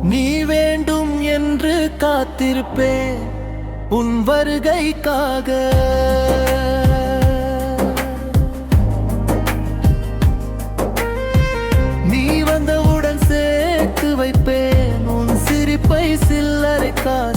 நீ வேண்டும் என்று காத்திருப்பேன் உன் வருகைக்காக. நீ வந்தவுடன் சேர்த்து வைப்பேன் உன் சிரிப்பை சில்லறைக்காக.